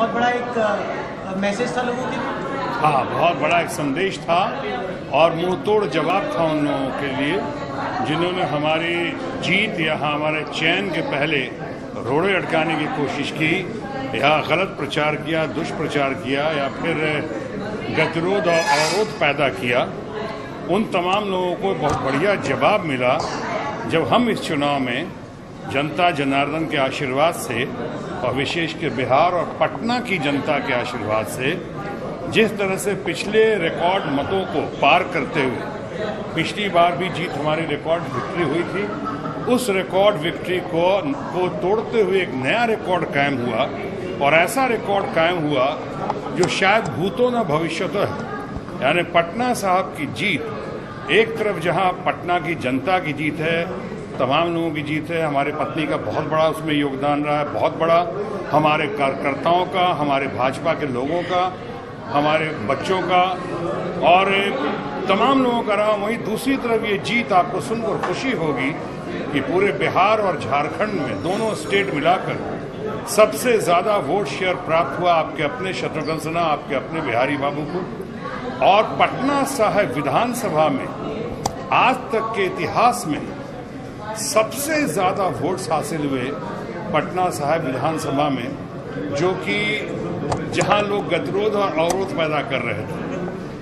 बहुत बड़ा एक मैसेज था लोगों के लिए। हाँ, बहुत बड़ा एक संदेश था और मुंह तोड़ जवाब था उन लोगों के लिए जिन्होंने हमारी जीत या हमारे चयन के पहले रोड़े अटकाने की कोशिश की या गलत प्रचार किया, दुष्प्रचार किया या फिर गतिरोध और अवरोध पैदा किया। उन तमाम लोगों को बहुत बढ़िया जवाब मिला जब हम इस चुनाव में जनता जनार्दन के आशीर्वाद से और विशेषकर बिहार और पटना की जनता के आशीर्वाद से जिस तरह से पिछले रिकॉर्ड मतों को पार करते हुए पिछली बार भी जीत हमारी रिकॉर्ड विक्ट्री हुई थी, उस रिकॉर्ड विक्ट्री को तोड़ते हुए एक नया रिकॉर्ड कायम हुआ और ऐसा रिकॉर्ड कायम हुआ जो शायद भूतो न भविष्यतो है। यानी पटना साहब की जीत एक तरफ जहां पटना की जनता की जीत है, तमाम लोगों की जीत है, हमारे पत्नी का बहुत बड़ा उसमें योगदान रहा है, बहुत बड़ा हमारे कार्यकर्ताओं का, हमारे भाजपा के लोगों का, हमारे बच्चों का और तमाम लोगों का रहा। वहीं दूसरी तरफ ये जीत आपको सुनकर खुशी होगी कि पूरे बिहार और झारखंड में दोनों स्टेट मिलाकर सबसे ज्यादा वोट शेयर प्राप्त हुआ आपके अपने शत्रुघ्न सिन्हा, आपके अपने बिहारी बाबू को। और पटना साहिब विधानसभा में आज तक के इतिहास में सबसे ज्यादा वोट्स हासिल हुए पटना साहिब विधानसभा में, जो कि जहां लोग गतिरोध और अवरोध पैदा कर रहे थे।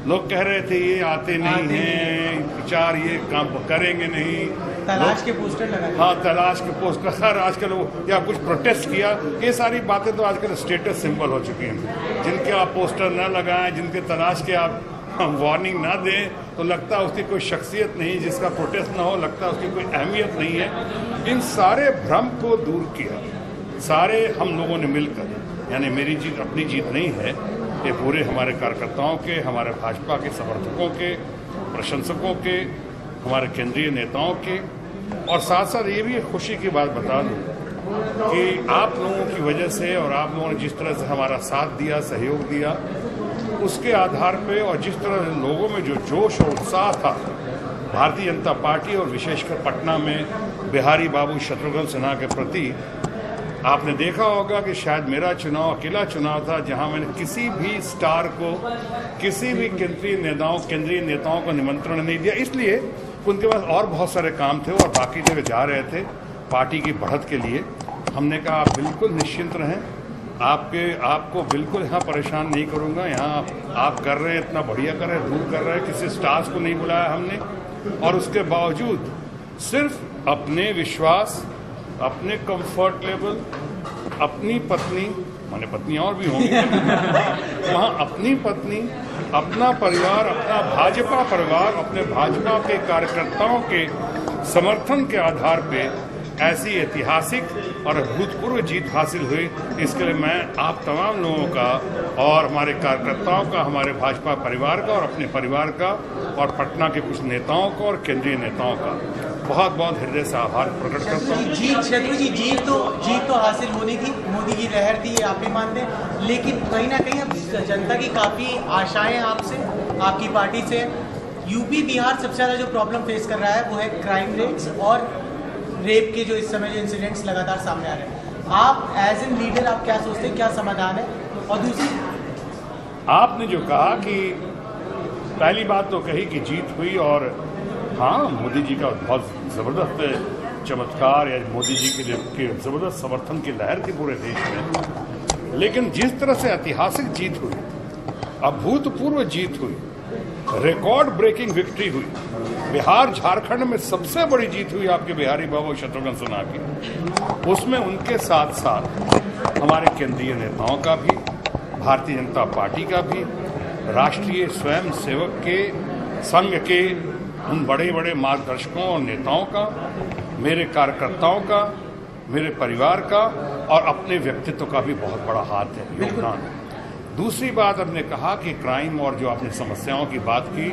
लोग कह रहे थे ये आते नहीं हैं, प्रचार ये काम करेंगे नहीं, तलाश के पोस्टर लगाए। हाँ, तलाश के पोस्टर सर आजकल या कुछ प्रोटेस्ट किया, ये सारी बातें तो आजकल स्टेटस सिंबल हो चुकी हैं। जिनके आप पोस्टर न लगाएं, जिनके तलाश के आप वार्निंग ना दें, तो लगता है उसकी कोई शख्सियत नहीं, जिसका प्रोटेस्ट ना हो लगता है उसकी कोई अहमियत नहीं है। इन सारे भ्रम को दूर किया सारे हम लोगों ने मिलकर। यानी मेरी जीत अपनी जीत नहीं है, ये पूरे हमारे कार्यकर्ताओं के, हमारे भाजपा के समर्थकों के, प्रशंसकों के, हमारे केंद्रीय नेताओं के। और साथ साथ ये भी एक खुशी की बात बता दूं कि आप लोगों की वजह से और आप लोगों ने जिस तरह से हमारा साथ दिया, सहयोग दिया, उसके आधार पे और जिस तरह लोगों में जो जोश और उत्साह था भारतीय जनता पार्टी और विशेषकर पटना में बिहारी बाबू शत्रुघ्न सिन्हा के प्रति, आपने देखा होगा कि शायद मेरा चुनाव अकेला चुनाव था जहां मैंने किसी भी स्टार को, किसी भी केंद्रीय नेताओं को निमंत्रण नहीं दिया, इसलिए उनके पास और बहुत सारे काम थे और बाकी जगह जा रहे थे पार्टी की बढ़त के लिए। हमने कहा आप बिल्कुल निश्चिंत रहें, आपको बिल्कुल यहाँ परेशान नहीं करूँगा, यहाँ आप कर रहे हैं इतना बढ़िया कर रहे हैं, दूर कर रहे हैं, किसी स्टार्स को नहीं बुलाया हमने। और उसके बावजूद सिर्फ अपने विश्वास, अपने कंफर्ट लेवल, अपनी पत्नी, माने पत्नी और भी होंगी वहाँ अपनी पत्नी, अपना परिवार, अपना भाजपा परिवार, अपने भाजपा के कार्यकर्ताओं के समर्थन के आधार पे ऐसी ऐतिहासिक और अभूतपूर्व जीत हासिल हुई। इसके लिए मैं आप तमाम लोगों का और हमारे कार्यकर्ताओं का, हमारे भाजपा परिवार का और अपने परिवार का और पटना के कुछ नेताओं का और केंद्रीय नेताओं का बहुत बहुत हृदय से आभार प्रकट करता हूँ। शत्रु जी जीत तो हासिल होनी थी, मोदी की लहर थी, ये आप भी मानते हैं, लेकिन कहीं ना कहीं अब जनता की काफी आशाएं आपसे, आपकी पार्टी से। यूपी बिहार सबसे ज्यादा जो प्रॉब्लम फेस कर रहा है वो है क्राइम रेट्स और रेप के जो इस समय जो इंसिडेंट्स लगातार सामने आ रहे हैं। आप एज एन लीडर आप क्या सोचते हैं, क्या समाधान है? और दूसरी, आपने जो कहा कि पहली बात तो कही कि जीत हुई और हाँ, मोदी जी का बहुत जबरदस्त चमत्कार या मोदी जी के लिए जबरदस्त समर्थन की लहर थी पूरे देश में। लेकिन जिस तरह से ऐतिहासिक जीत हुई, अभूतपूर्व जीत हुई, रिकॉर्ड ब्रेकिंग विक्ट्री हुई, बिहार झारखंड में सबसे बड़ी जीत हुई आपके बिहारी बाबू शत्रुघ्न सिन्हा की, उसमें उनके साथ साथ हमारे केंद्रीय नेताओं का भी, भारतीय जनता पार्टी का भी, राष्ट्रीय स्वयं सेवक के संघ के उन बड़े बड़े मार्गदर्शकों और नेताओं का, मेरे कार्यकर्ताओं का, मेरे परिवार का और अपने व्यक्तित्व का भी बहुत बड़ा हाथ है, योगदान है। दूसरी बात आपने कहा कि क्राइम और जो आपने समस्याओं की बात की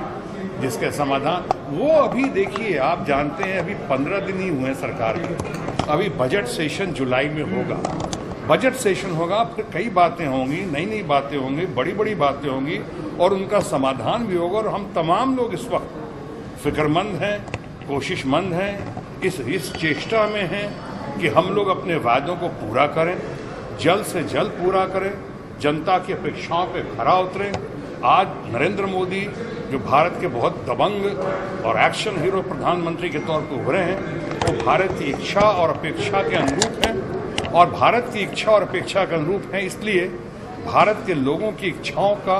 जिसके समाधान, वो अभी देखिए आप जानते हैं अभी 15 दिन ही हुए सरकार के, अभी बजट सेशन जुलाई में होगा, बजट सेशन होगा, फिर कई बातें होंगी, नई नई बातें होंगी, बड़ी बड़ी बातें होंगी और उनका समाधान भी होगा। और हम तमाम लोग इस वक्त फिक्रमंद हैं, कोशिशमंद हैं, इस चेष्टा में हैं कि हम लोग अपने वायदों को पूरा करें, जल्द से जल्द पूरा करें जनता की अपेक्षाओं पे खरा उतरे। आज नरेंद्र मोदी जो भारत के बहुत दबंग और एक्शन हीरो प्रधानमंत्री के तौर पर उभरे हैं, वो भारत की इच्छा और अपेक्षा के अनुरूप हैं, और भारत की इच्छा और अपेक्षा के अनुरूप हैं। इसलिए भारत के लोगों की इच्छाओं का,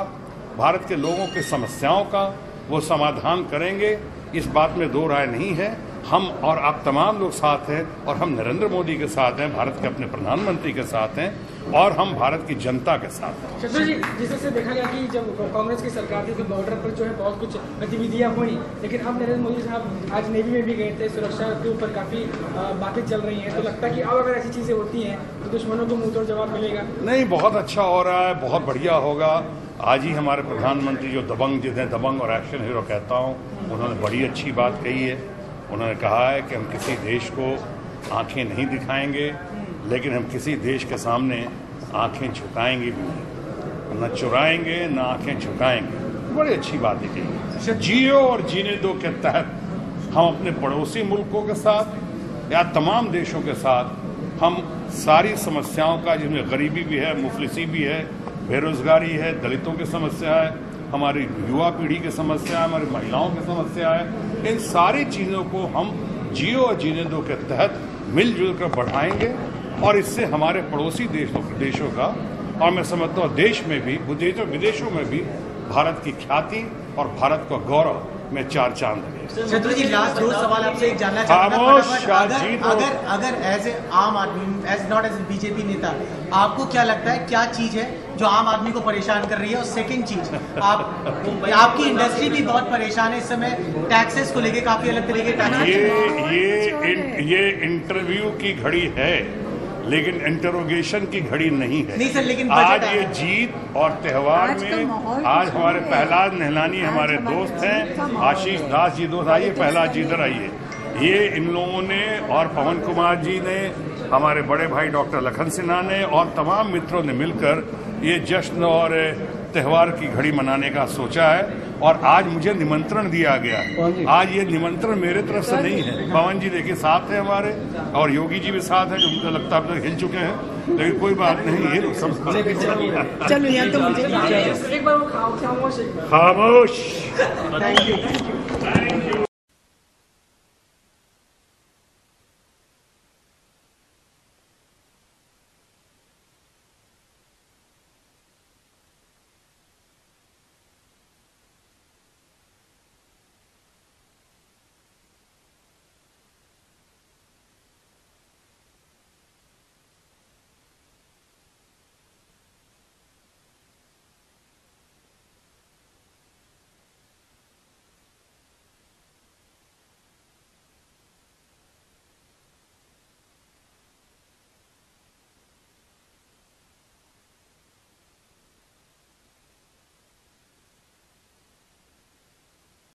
भारत के लोगों की समस्याओं का वो समाधान करेंगे, इस बात में दो राय नहीं है। हम और आप तमाम लोग साथ हैं, और हम नरेंद्र मोदी के साथ हैं, भारत के अपने प्रधानमंत्री के साथ हैं, और हम भारत की जनता के साथ हैं। शत्रुघ्न जी, जिससे देखा गया कि जब कांग्रेस की सरकार थी तो बॉर्डर पर जो है बहुत कुछ गतिविधियां हुई, लेकिन अब नरेंद्र मोदी साहब आज नेवी में भी गए थे, सुरक्षा के ऊपर काफी बातें चल रही हैं, तो लगता है कि अब अगर ऐसी चीजें होती हैं तो दुश्मनों को मुंहतोड़ जवाब मिलेगा? नहीं, बहुत अच्छा हो रहा है, बहुत बढ़िया होगा। आज ही हमारे प्रधानमंत्री जो दबंग, जिन्हें दबंग और एक्शन हीरो कहता हूँ, उन्होंने बड़ी अच्छी बात कही है। उन्होंने कहा है कि हम किसी देश को आंखें नहीं दिखाएंगे, लेकिन हम किसी देश के सामने आंखें झुकाएंगे भी नहीं, न चुराएंगे न आंखें झुकाएंगे। बड़ी अच्छी बात है कही। जियो और जीने दो के तहत हम अपने पड़ोसी मुल्कों के साथ या तमाम देशों के साथ हम सारी समस्याओं का, जिनमें गरीबी भी है, मुफलिसी भी है, बेरोजगारी है, दलितों की समस्या है, हमारी युवा पीढ़ी की समस्या है, हमारी महिलाओं की समस्या है, इन सारी चीज़ों को हम जियो और जीने दो के तहत मिलजुल कर बढ़ाएंगे, और इससे हमारे पड़ोसी देशों का, और मैं समझता हूँ देश में भी, विदेशों में भी भारत की ख्याति और भारत का गौरव में चार चांद लगे। शत्रुघ्न जी, लास्ट दो सवाल आपसे एक जानना चाहूंगा। अगर एज ए आम आदमी, as not as a BJP नेता, आपको क्या लगता है क्या चीज है जो आम आदमी को परेशान कर रही है? और सेकंड चीज, आपकी इंडस्ट्री भी बहुत परेशान है इस समय, टैक्सेस को लेके काफी अलग तरीके के ये इंटरव्यू की घड़ी है, लेकिन इंटरोगेशन की घड़ी नहीं है। नहीं सर, लेकिन आज ये जीत और त्यौहार में आज हमारे प्रहलाद नहलानी हमारे दोस्त हैं, आशीष दास जी दोस्त, आइए प्रहलाद जी इधर आइए। ये इन लोगों ने और पवन कुमार जी ने, हमारे बड़े भाई डॉक्टर लखन सिन्हा ने और तमाम मित्रों ने मिलकर ये जश्न और त्यौहार की घड़ी मनाने का सोचा है, और आज मुझे निमंत्रण दिया गया है। आज ये निमंत्रण मेरे तरफ से नहीं है। पवन जी देखिए साथ है हमारे, और योगी जी भी साथ है, जो मुझे लगता है अब तक हिल चुके हैं, लेकिन कोई बात नहीं, ये लोग सब चलो यहाँ तो मुझे एक बार खामोश खामोश।